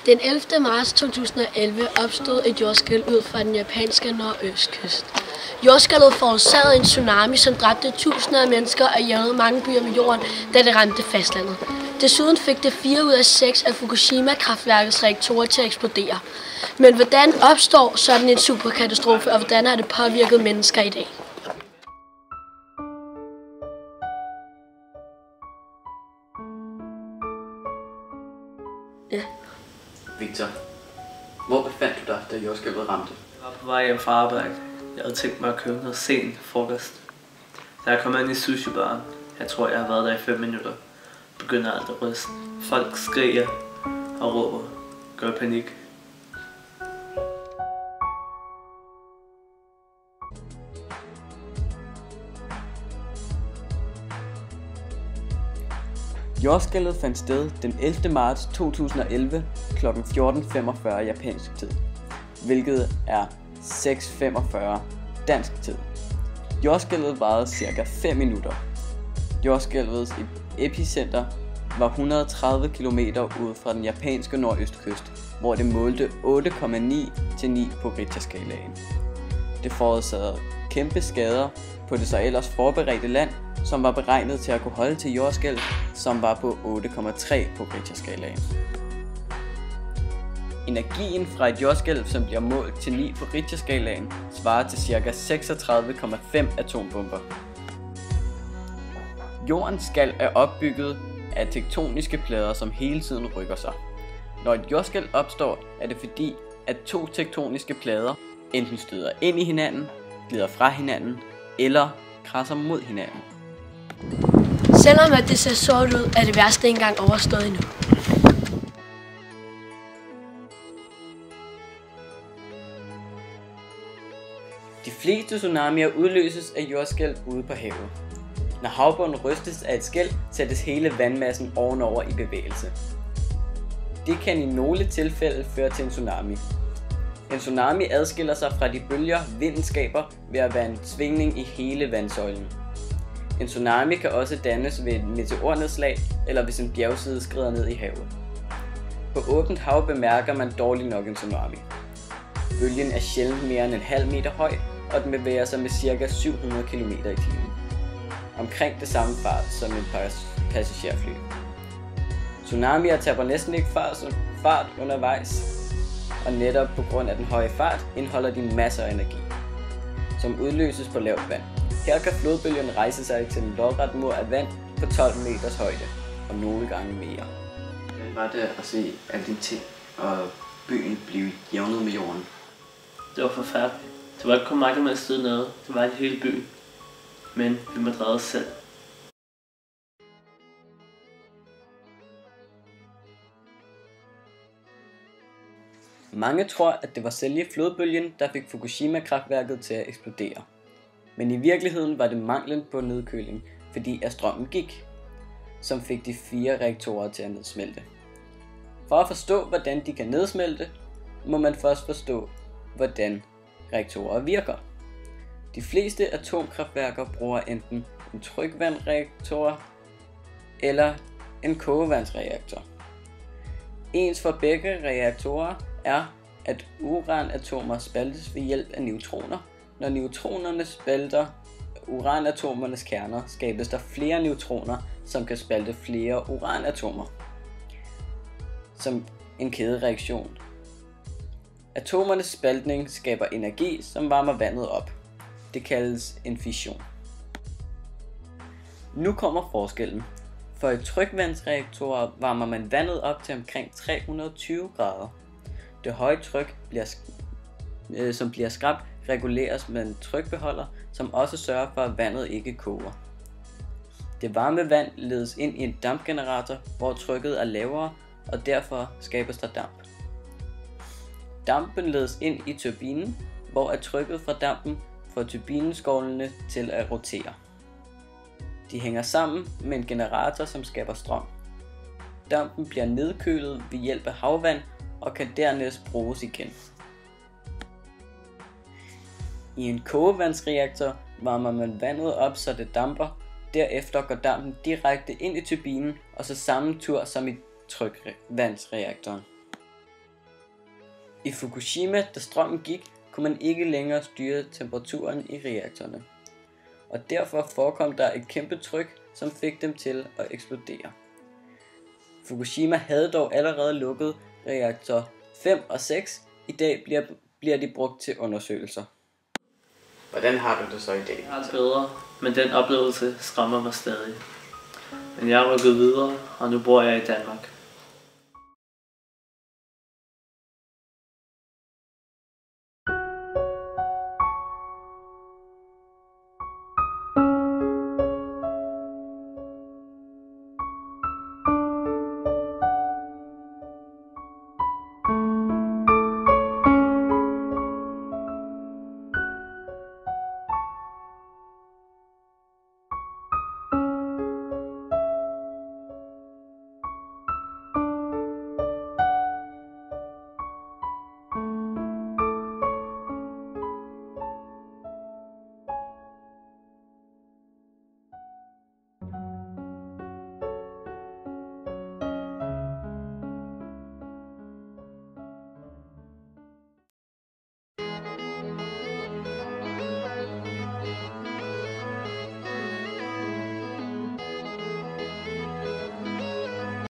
Den 11. marts 2011 opstod et jordskælv ud fra den japanske nordøstkyst. Jordskælvet forårsagede en tsunami, som dræbte tusinder af mennesker og jævnede mange byer med jorden, da det ramte fastlandet. Desuden fik det 4 ud af 6 af Fukushima-kraftværkets reaktorer til at eksplodere. Men hvordan opstår sådan en superkatastrofe, og hvordan har det påvirket mennesker i dag? Ja. Victor, hvor befandt du dig, da jordskælvet ramte? Jeg var på vej hjem fra arbejde. Jeg havde tænkt mig at købe noget sen frokost. Da jeg kom ind i sushi-baren, jeg tror jeg har været der i 5 minutter, begynder alt at ryste. Folk skriger og råber. Går i panik. Jordskælvet fandt sted den 11. marts 2011 kl. 14.45 japansk tid, hvilket er 6.45 dansk tid. Jordskælvet varede ca. 5 minutter. Jordskælvets epicenter var 130 km ude fra den japanske nordøstkyst, hvor det målte 8,9 til 9 på Richterskalaen. Det forårsagede kæmpe skader på det så ellers forberedte land, som var beregnet til at kunne holde til jordskælv, som var på 8,3 på Richterskalaen. Energien fra et jordskælv, som bliver målt til 9 på Richterskalaen, svarer til ca. 36,5 atombomber. Jordens skal er opbygget af tektoniske plader, som hele tiden rykker sig. Når et jordskælv opstår, er det fordi, at 2 tektoniske plader enten støder ind i hinanden, glider fra hinanden eller krasser mod hinanden. Selvom at det ser sort ud, er det værste ikke engang overstået endnu. De fleste tsunamier udløses af jordskælv ude på havet. Når havbunden rystes af et skælv, sættes hele vandmassen ovenover i bevægelse. Det kan i nogle tilfælde føre til en tsunami. En tsunami adskiller sig fra de bølger, vinden skaber ved at være en svingning i hele vandsøjlen. En tsunami kan også dannes ved et meteornedslag eller hvis en bjergside skrider ned i havet. På åbent hav bemærker man dårligt nok en tsunami. Bølgen er sjældent mere end en halv meter høj, og den bevæger sig med ca. 700 km i timen. Omkring det samme fart som en passagerfly. Tsunamier taber næsten ikke fart undervejs, og netop på grund af den høje fart indeholder de masser af energi, som udløses på lavt vand. Her kan flodbølgen rejse sig til en lodret mur af vand på 12 meters højde, og nogle gange mere. Hvordan var det at se alle dine ting og byen blive jævnet med jorden? Det var forfærdeligt. Det var ikke kun mig, der måtte støde nede. Det var hele byen. Men vi måtte redde os selv. Mange tror, at det var selve flodbølgen, der fik Fukushima-kraftværket til at eksplodere. Men i virkeligheden var det manglen på nedkøling, fordi at strømmen gik, som fik de 4 reaktorer til at nedsmelte. For at forstå, hvordan de kan nedsmelte, må man først forstå, hvordan reaktorer virker. De fleste atomkraftværker bruger enten en trykvandsreaktor eller en kogevandsreaktor. Ens for begge reaktorer er, at uranatomer spaltes ved hjælp af neutroner. Når neutronerne spalter uranatomernes kerner, skabes der flere neutroner, som kan spalte flere uranatomer. Som en kædereaktion. Atomernes spaltning skaber energi, som varmer vandet op. Det kaldes en fission. Nu kommer forskellen. For i trykvandsreaktorer varmer man vandet op til omkring 320 grader. Det høje tryk, som bliver skabt, reguleres med en trykbeholder, som også sørger for, at vandet ikke koger. Det varme vand ledes ind i en dampgenerator, hvor trykket er lavere, og derfor skabes der damp. Dampen ledes ind i turbinen, hvor at trykket fra dampen får turbineskålene til at rotere. De hænger sammen med en generator, som skaber strøm. Dampen bliver nedkølet ved hjælp af havvand og kan dernæst bruges igen. I en kogevandsreaktor varmer man vandet op, så det damper. Derefter går dampen direkte ind i turbinen og så samme tur som i trykvandsreaktoren. I Fukushima, da strømmen gik, kunne man ikke længere styre temperaturen i reaktorerne. Og derfor forekom der et kæmpe tryk, som fik dem til at eksplodere. Fukushima havde dog allerede lukket reaktor 5 og 6. I dag bliver de brugt til undersøgelser. Hvordan har du det så i dag? Jeg har det bedre, men den oplevelse skræmmer mig stadig. Men jeg er rykket videre, og nu bor jeg i Danmark.